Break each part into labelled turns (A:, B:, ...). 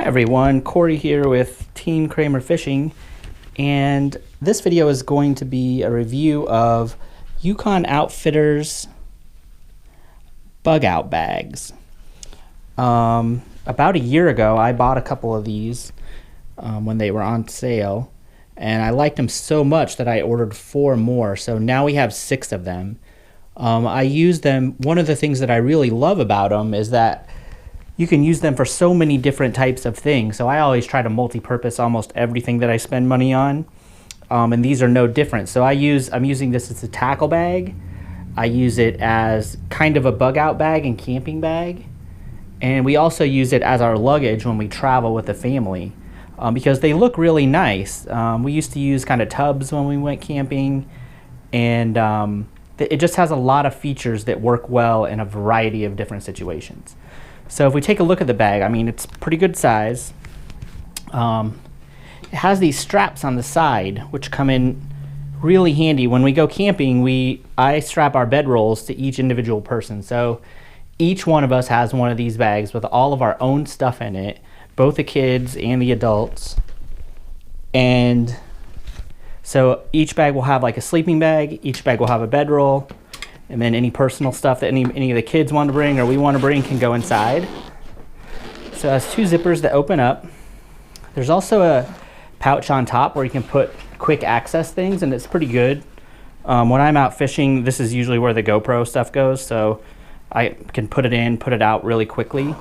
A: Hi everyone, Corey here with Team Cramer Fishing, and this video is going to be a review of Yukon Outfitters bug out bags. About a year ago I bought a couple of these when they were on sale, and I liked them so much that I ordered 4 more, so now we have 6 of them. I use them. One of the things that I really love about them is that you can use them for so many different types of things. So I always try to multi-purpose almost everything that I spend money on, and these are no different. So I'm using this as a tackle bag. I use it as kind of a bug out bag and camping bag, and we also use it as our luggage when we travel with the family, because they look really nice. We used to use kind of tubs when we went camping, and it just has a lot of features that work well in a variety of different situations. So if we take a look at the bag, I mean, it's pretty good size. It has these straps on the side, which come in really handy. When we go camping, I strap our bedrolls to each individual person. So each one of us has one of these bags with all of our own stuff in it, both the kids and the adults. And so each bag will have like a sleeping bag, each bag will have a bedroll, and then any personal stuff that any of the kids want to bring or we want to bring can go inside. So it has 2 zippers that open up. There's also a pouch on top where you can put quick access things, and it's pretty good. When I'm out fishing, this is usually where the GoPro stuff goes, so I can put it in, put it out really quickly.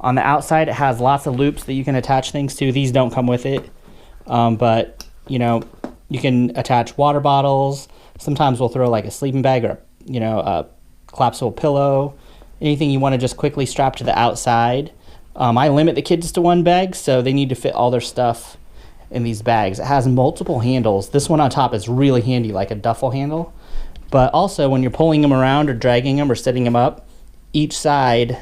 A: On the outside, it has lots of loops that you can attach things to. These don't come with it, but you know, you can attach water bottles. Sometimes we'll throw like a sleeping bag or, you know, a collapsible pillow, anything you want to just quickly strap to the outside. I limit the kids to 1 bag, so they need to fit all their stuff in these bags. It has multiple handles. This one on top is really handy, like a duffel handle. But also when you're pulling them around or dragging them or setting them up, each side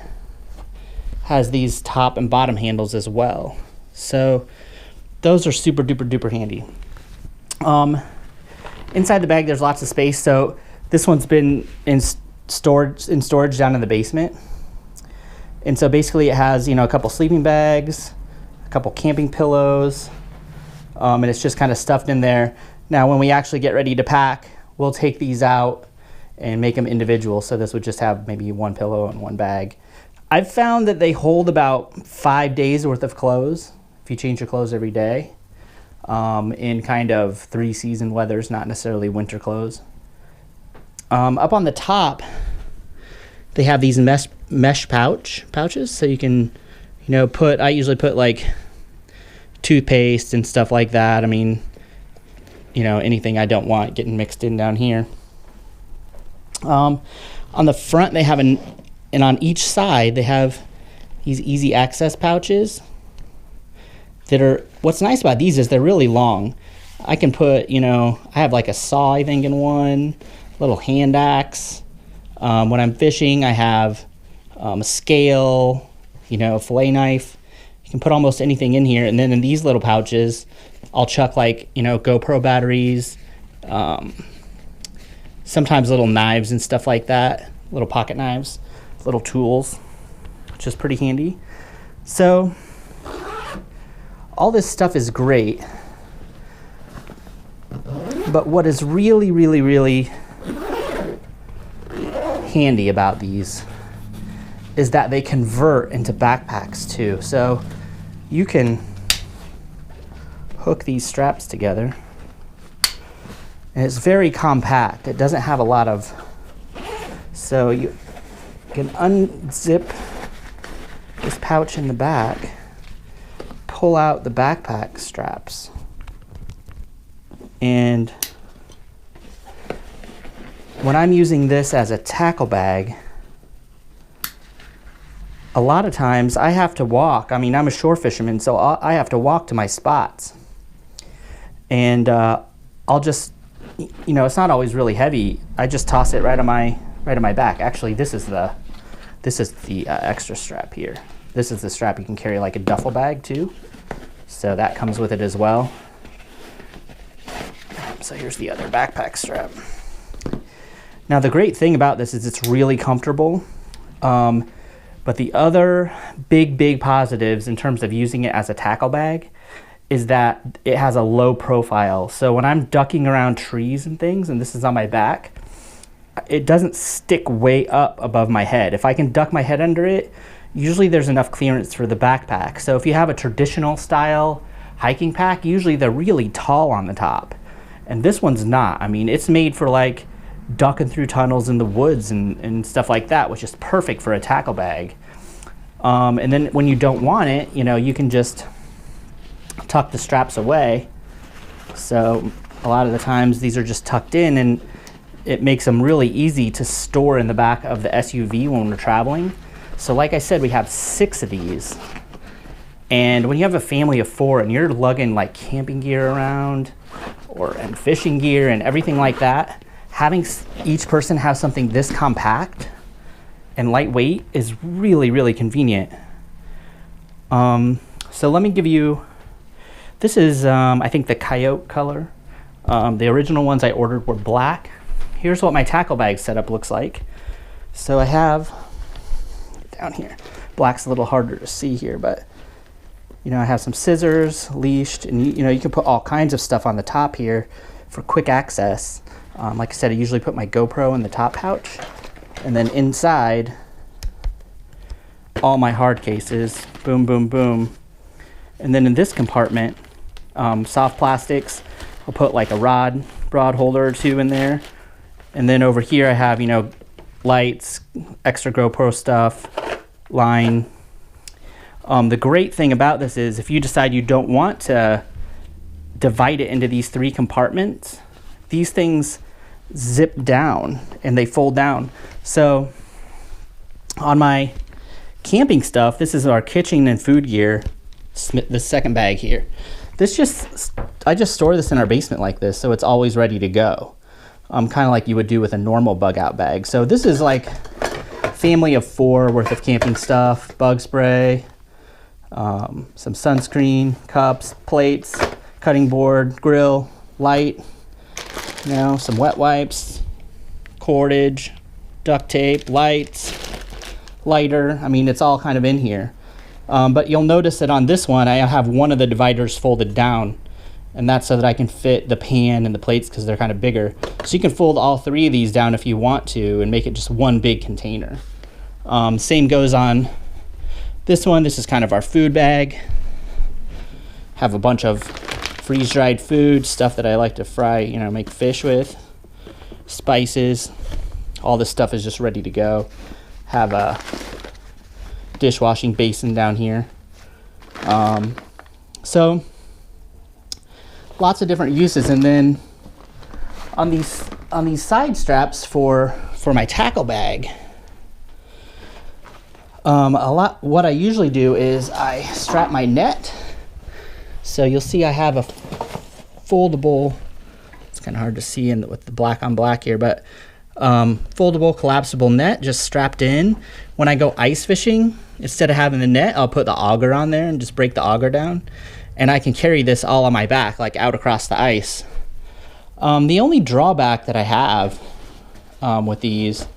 A: has these top and bottom handles as well. So those are super duper duper handy. Inside the bag, there's lots of space. So this one's been in storage down in the basement. And so basically it has, you know, a couple sleeping bags, a couple camping pillows, and it's just kind of stuffed in there. Now, when we actually get ready to pack, we'll take these out and make them individual. So this would just have maybe 1 pillow and 1 bag. I've found that they hold about 5 days worth of clothes if you change your clothes every day. In kind of 3-season weathers, not necessarily winter clothes. Up on the top, they have these mesh pouches, so you can, you know, I usually put like toothpaste and stuff like that. I mean, you know, anything I don't want getting mixed in down here. On the front, they have and on each side, they have these easy access pouches that are, what's nice about these is they're really long. I can put, you know, I have like a saw, I think, in one, little hand axe. When I'm fishing, I have a scale, you know, a fillet knife. You can put almost anything in here. And then in these little pouches, I'll chuck like, you know, GoPro batteries, sometimes little knives and stuff like that, little pocket knives, little tools, which is pretty handy. So all this stuff is great, but what is really, really, really handy about these is that they convert into backpacks too. So you can hook these straps together, and it's very compact. It doesn't have a lot of, so you can unzip this pouch in the back, pull out the backpack straps, and when I'm using this as a tackle bag, a lot of times I have to walk. I mean, I'm a shore fisherman, so I have to walk to my spots, and I'll just, you know, it's not always really heavy. I just toss it right on my back. Actually, this is the extra strap here. This is the strap you can carry like a duffel bag too. So that comes with it as well. So here's the other backpack strap. Now the great thing about this is it's really comfortable. But the other big positives in terms of using it as a tackle bag is that it has a low profile. So when I'm ducking around trees and things, and this is on my back, it doesn't stick way up above my head. If I can duck my head under it, usually there's enough clearance for the backpack. So if you have a traditional style hiking pack, usually they're really tall on the top. And this one's not. I mean, it's made for like ducking through tunnels in the woods and stuff like that, which is perfect for a tackle bag. And then when you don't want it, you know, you can just tuck the straps away. So a lot of the times these are just tucked in, and it makes them really easy to store in the back of the SUV when we're traveling. So like I said, we have 6 of these. And when you have a family of 4 and you're lugging like camping gear around and fishing gear and everything like that, having each person have something this compact and lightweight is really convenient. So let me give you, this is I think the coyote color. The original ones I ordered were black. Here's what my tackle bag setup looks like. So I have, down here, black's a little harder to see here, but you know, I have some scissors, leashed, and you know, you can put all kinds of stuff on the top here for quick access. Like I said, I usually put my GoPro in the top pouch, and then inside, all my hard cases, boom, boom, boom. And then in this compartment, soft plastics, I'll put like a rod holder or 2 in there. And then over here I have, you know, lights, extra GoPro stuff, line. The great thing about this is if you decide you don't want to divide it into these 3 compartments, these things zip down and they fold down. So on my camping stuff, this is our kitchen and food gear, the second bag here. I just store this in our basement like this, so it's always ready to go. Kind of like you would do with a normal bug out bag. So this is like family of 4 worth of camping stuff, bug spray, some sunscreen, cups, plates, cutting board, grill, light, you know, some wet wipes, cordage, duct tape, lights, lighter. I mean, it's all kind of in here. But you'll notice that on this one, I have one of the dividers folded down, and that's so that I can fit the pan and the plates because they're kind of bigger. So you can fold all 3 of these down if you want to and make it just one big container. Same goes on this one. This is kind of our food bag. Have a bunch of freeze-dried food, stuff that I like to fry, you know, make fish with, spices. All this stuff is just ready to go. Have a dishwashing basin down here. So lots of different uses. And then on these side straps for my tackle bag, what I usually do is I strap my net. So you'll see I have a foldable, it's kind of hard to see with the black on black here, but foldable collapsible net just strapped in. When I go ice fishing, instead of having the net, I'll put the auger on there and just break the auger down, and I can carry this all on my back, like out across the ice. The only drawback that I have with these,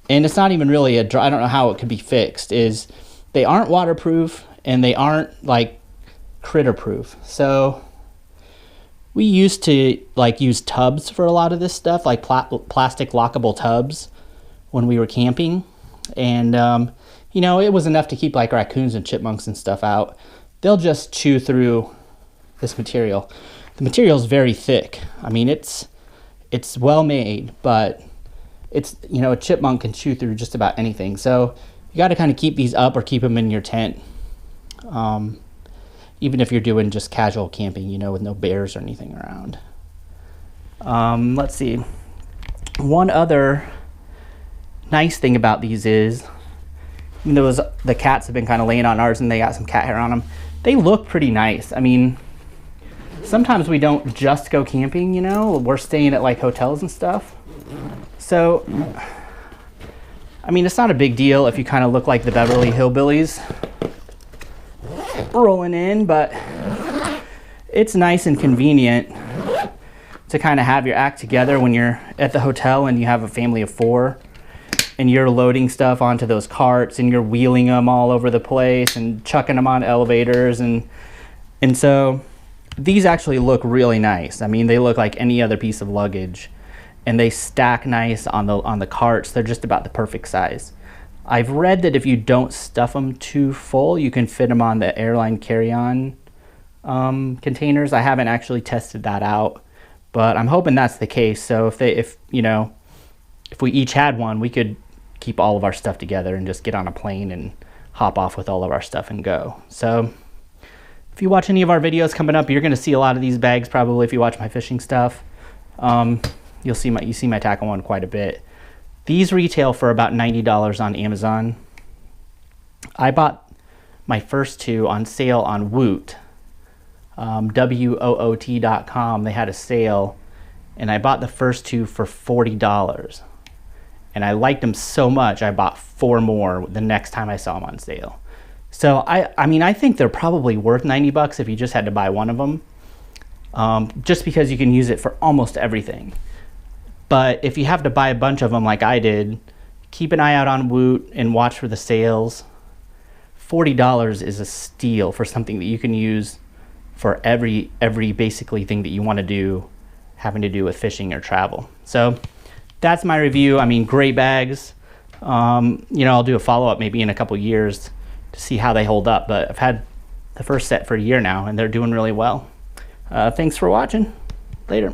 A: and it's not even really I don't know how it could be fixed, is they aren't waterproof and they aren't like critter proof. So we used to like use tubs for a lot of this stuff, like plastic lockable tubs when we were camping. And, you know, it was enough to keep like raccoons and chipmunks and stuff out. They'll just chew through this material. The material is very thick. I mean, it's well made, but it's, you know, a chipmunk can chew through just about anything. So you got to kind of keep these up or keep them in your tent. Even if you're doing just casual camping, you know, with no bears or anything around. Let's see. One other nice thing about these is, even though the cats have been kind of laying on ours and they got some cat hair on them, they look pretty nice. I mean, sometimes we don't just go camping, you know, we're staying at like hotels and stuff. So, I mean, it's not a big deal if you kind of look like the Beverly Hillbillies rolling in, but it's nice and convenient to kind of have your act together when you're at the hotel and you have a family of 4. and you're loading stuff onto those carts and you're wheeling them all over the place and chucking them on elevators, and so these actually look really nice. I mean, they look like any other piece of luggage, and they stack nice on the carts. They're just about the perfect size. I've read that if you don't stuff them too full, you can fit them on the airline carry-on containers. I haven't actually tested that out, but I'm hoping that's the case. So if we each had one, we could keep all of our stuff together and just get on a plane and hop off with all of our stuff and go. So if you watch any of our videos coming up, you're going to see a lot of these bags probably. If you watch my fishing stuff, you see my tackle one quite a bit. These retail for about $90 on Amazon. I bought my first two on sale on Woot, WOOT.com. They had a sale, and I bought the first two for $40. And I liked them so much, I bought 4 more the next time I saw them on sale. So I mean, I think they're probably worth $90 if you just had to buy one of them, just because you can use it for almost everything. But if you have to buy a bunch of them like I did, keep an eye out on Woot and watch for the sales. $40 is a steal for something that you can use for every basically thing that you want to do having to do with fishing or travel. So that's my review. I mean, great bags. I'll do a follow-up maybe in a couple years to see how they hold up, but I've had the first set for a year now and they're doing really well. Thanks for watching. Later.